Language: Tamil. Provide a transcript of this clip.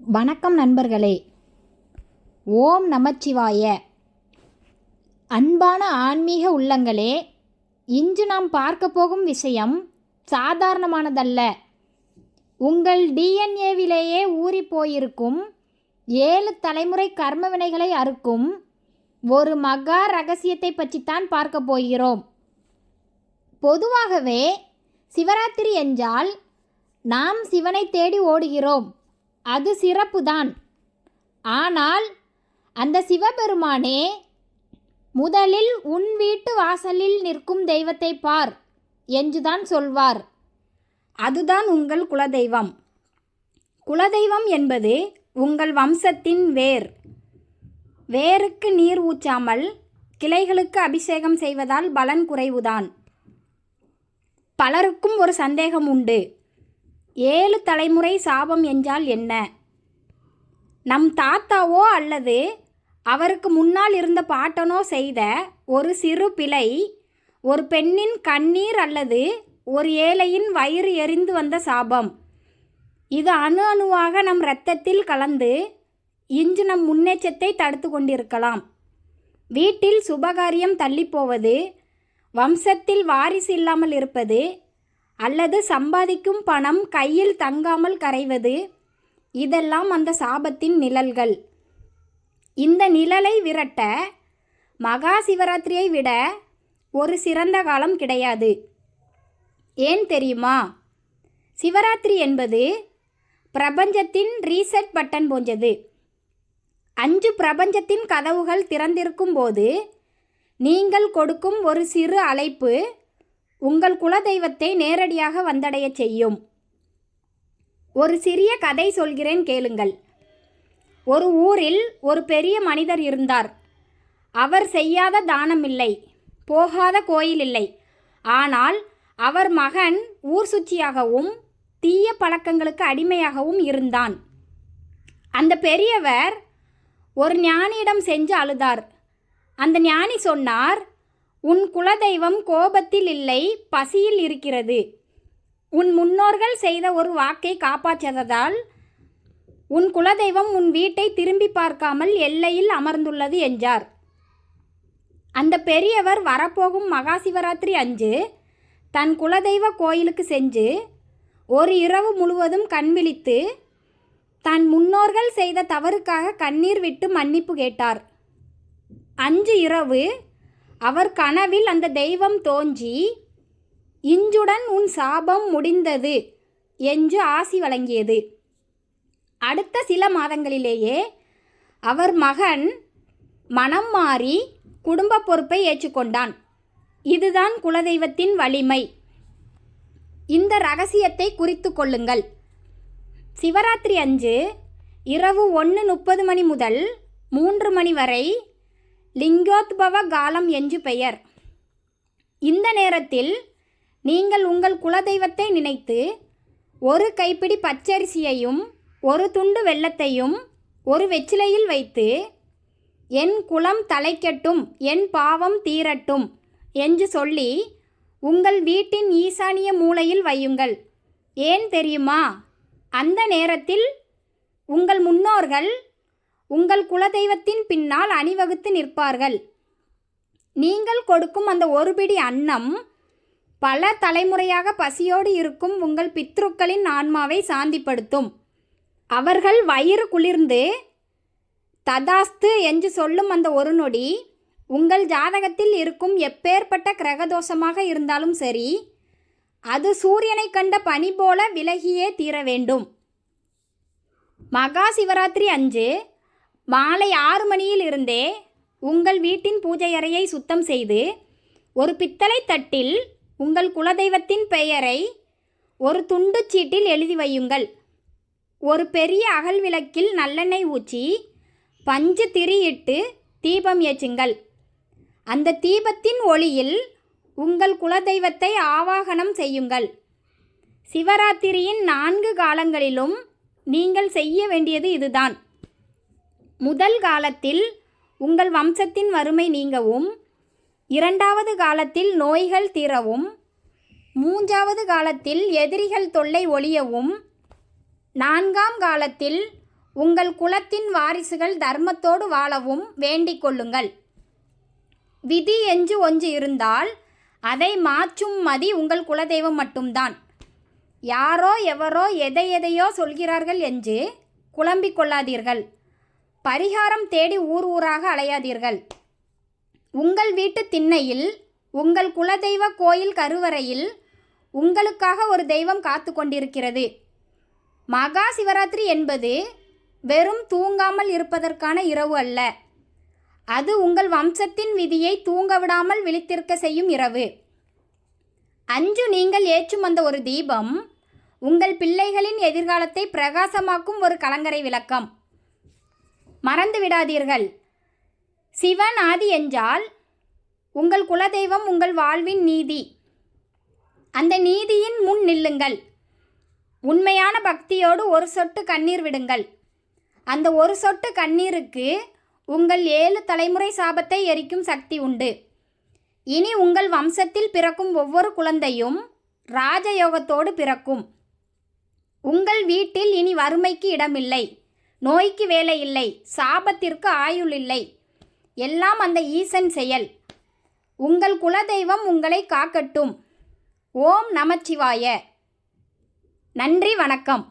வணக்கம் நண்பர்களே. ஓம் நமச்சிவாய. அன்பான ஆன்மீக உள்ளங்களே, இன்று நாம் பார்க்க போகும் விஷயம் சாதாரணமானதல்ல. உங்கள் டிஎன்ஏவிலேயே ஊறி போயிருக்கும் 7 தலைமுறை கர்ம வினைகளை அறுக்கும் ஒரு மகா ரகசியத்தை பற்றித்தான் பார்க்க போகிறோம். பொதுவாகவே சிவராத்திரி என்றால் நாம் சிவனை தேடி ஓடுகிறோம். அது சிறப்புதான். ஆனால் அந்த சிவபெருமானே முதலில் உன் வீட்டு வாசலில் நிற்கும் தெய்வத்தை பார் என்றுதான் சொல்வார். அதுதான் உங்கள் குலதெய்வம். குலதெய்வம் என்பது உங்கள் வம்சத்தின் வேர். வேருக்கு நீர் ஊற்றாமல் கிளைகளுக்கு அபிஷேகம் செய்வதால் பலன் குறைவுதான். பலருக்கும் ஒரு சந்தேகம் உண்டு. 7 தலைமுறை சாபம் என்றால் என்ன? நம் தாத்தாவோ அல்லது அவருக்கு முன்னால் இருந்த பாட்டனோ செய்த ஒரு சிறு பிழை, ஒரு பெண்ணின் கண்ணீர் அல்லது ஒரு ஏழையின் வயிறு எரிந்து வந்த சாபம். இது அணு அணுவாக நம் இரத்தத்தில் கலந்து இன்று நம் முன்னேற்றத்தை தடுத்து கொண்டிருக்கலாம். வீட்டில் சுபகாரியம் தள்ளிப்போவது, வம்சத்தில் வாரிசு இல்லாமல் இருப்பது, அல்லது சம்பாதிக்கும் பணம் கையில் தங்காமல் கரைவது, இதெல்லாம் அந்த சாபத்தின் நிழல்கள். இந்த நிழலை விரட்ட மகா சிவராத்திரியை விட ஒரு சிறந்த காலம் கிடையாது. ஏன் தெரியுமா? சிவராத்திரி என்பது பிரபஞ்சத்தின் ரீசெட் பட்டன் போன்றது. 5 பிரபஞ்சத்தின் கதவுகள் திறந்திருக்கும் போது நீங்கள் கொடுக்கும் ஒரு சிறு அழைப்பு உங்கள் குலதெய்வத்தை நேரடியாக வந்தடைய செய்யும். ஒரு சிறிய கதை சொல்கிறேன், கேளுங்கள். ஒரு ஊரில் ஒரு பெரிய மனிதர் இருந்தார். அவர் செய்யாத தானம் இல்லை, போகாத கோயில் இல்லை. ஆனால் அவர் மகன் ஊர் சுற்றியாகவும் தீய பழக்கங்களுக்கு அடிமையாகவும் இருந்தான். அந்த பெரியவர் ஒரு ஞானியிடம் சென்று அழுதார். அந்த ஞானி சொன்னார், உன் குலதெய்வம் கோபத்தில் இல்லை, பசியில் இருக்கிறது. உன் முன்னோர்கள் செய்த ஒரு வாக்கை காப்பாற்றாததால் உன் குலதெய்வம் உன் வீட்டை திரும்பி பார்க்காமல் எல்லையில் அமர்ந்துள்ளது என்றார். அந்த பெரியவர் வரப்போகும் மகா சிவராத்திரி அன்று தன் குலதெய்வ கோயிலுக்கு சென்று ஒரு இரவு முழுவதும் கண்விழித்து தன் முன்னோர்கள் செய்த தவறுக்காக கண்ணீர் விட்டு மன்னிப்பு கேட்டார். அன்று இரவு அவர் கனவில் அந்த தெய்வம் தோன்றி, இன்றுடன் உன் சாபம் முடிந்தது என்று ஆசி வழங்கியது. அடுத்த சில மாதங்களிலேயே அவர் மகன் மனம் மாறி குடும்ப பொறுப்பை ஏற்றுக்கொண்டான். இதுதான் குலதெய்வத்தின் வலிமை. இந்த ரகசியத்தை குறித்து கொள்ளுங்கள். சிவராத்திரி அன்று இரவு 1:30 மணி முதல் 3 மணி வரை லிங்கோத்பவ காலம் என்று பெயர். இந்த நேரத்தில் நீங்கள் உங்கள் குலதெய்வத்தை நினைத்து ஒரு கைப்பிடி பச்சரிசியையும் ஒரு துண்டு வெல்லத்தையும் ஒரு வெற்றிலையில் வைத்து, என் குலம் தலைக்கட்டும், என் பாவம் தீரட்டும் என்று சொல்லி உங்கள் வீட்டின் ஈசானிய மூலையில் வையுங்கள். ஏன் தெரியுமா? அந்த நேரத்தில் உங்கள் முன்னோர்கள் உங்கள் குலதெய்வத்தின் பின்னால் அணிவகுத்து நிற்பார்கள். நீங்கள் கொடுக்கும் அந்த ஒரு பிடி அன்னம் பல தலைமுறையாக பசியோடு இருக்கும் உங்கள் பித்ருக்களின் ஆன்மாவை சாந்திப்படுத்தும். அவர்கள் வயிறு குளிர்ந்து ததாஸ்து என்று சொல்லும் அந்த ஒரு நொடி உங்கள் ஜாதகத்தில் இருக்கும் எப்பேற்பட்ட கிரகதோஷமாக இருந்தாலும் சரி, அது சூரியனை கண்ட பனி போல விலகியே தீர வேண்டும். மகா சிவராத்திரி அன்று மாலை 6 மணியில் இருந்தே உங்கள் வீட்டின் பூஜை அறையை சுத்தம் செய்து ஒரு பித்தளை தட்டில் உங்கள் குலதெய்வத்தின் பெயரை ஒரு துண்டு சீட்டில் எழுதி வையுங்கள். ஒரு பெரிய அகல் விளக்கில் நல்லெண்ணெய் ஊற்றி பஞ்சு திரியிட்டு தீபம் ஏற்றுங்கள். அந்த தீபத்தின் ஒளியில் உங்கள் குலதெய்வத்தை ஆவாகனம் செய்யுங்கள். சிவராத்திரியின் 4 காலங்களிலும் நீங்கள் செய்ய வேண்டியது இதுதான். முதல் காலத்தில் உங்கள் வம்சத்தின் வறுமை நீங்கவும், 2வது காலத்தில் நோய்கள் தீரவும், 3வது காலத்தில் எதிரிகள் தொல்லை ஒழியவும், 4ஆம் காலத்தில் உங்கள் குலத்தின் வாரிசுகள் தர்மத்தோடு வாழவும் வேண்டிக் கொள்ளுங்கள். விதி என்று ஒன்று இருந்தால் அதை மாற்றும் மதி உங்கள் குலதெய்வம் மட்டும்தான். யாரோ எவரோ எதையோ சொல்கிறார்கள் என்று குழம்பிக் கொள்ளாதீர்கள். பரிகாரம் தேடி ஊர் ஊராக அலையாதீர்கள். உங்கள் வீட்டு திண்ணையில், உங்கள் குலதெய்வ கோயில் கருவறையில் உங்களுக்காக ஒரு தெய்வம் காத்து கொண்டிருக்கிறது. மகா சிவராத்திரி என்பது வெறும் தூங்காமல் இருப்பதற்கான இரவு அல்ல. அது உங்கள் வம்சத்தின் விதியை தூங்க விடாமல் விழித்திருக்க செய்யும் இரவு. அன்று நீங்கள் ஏற்றும் அந்த ஒரு தீபம் உங்கள் பிள்ளைகளின் எதிர்காலத்தை பிரகாசமாக்கும் ஒரு கலங்கரை விளக்கம். மறந்து விடாதீர்கள், சிவன் ஆதி என்றால் உங்கள் குலதெய்வம் உங்கள் வாழ்வின் நீதி. அந்த நீதியின் முன் நில்லுங்கள். உண்மையான பக்தியோடு ஒரு சொட்டு கண்ணீர் விடுங்கள். அந்த ஒரு சொட்டு கண்ணீருக்கு உங்கள் 7 தலைமுறை சாபத்தை எரிக்கும் சக்தி உண்டு. இனி உங்கள் வம்சத்தில் பிறக்கும் ஒவ்வொரு குழந்தையும் ராஜயோகத்தோடு பிறக்கும். உங்கள் வீட்டில் இனி வறுமைக்கு இடமில்லை, நோய்க்கு வேலை இல்லை, சாபத்திற்கு ஆயுள் இல்லை. எல்லாம் அந்த ஈசன் செயல். உங்கள் குலதெய்வம் உங்களை காக்கட்டும். ஓம் நமச்சிவாய. நன்றி, வணக்கம்.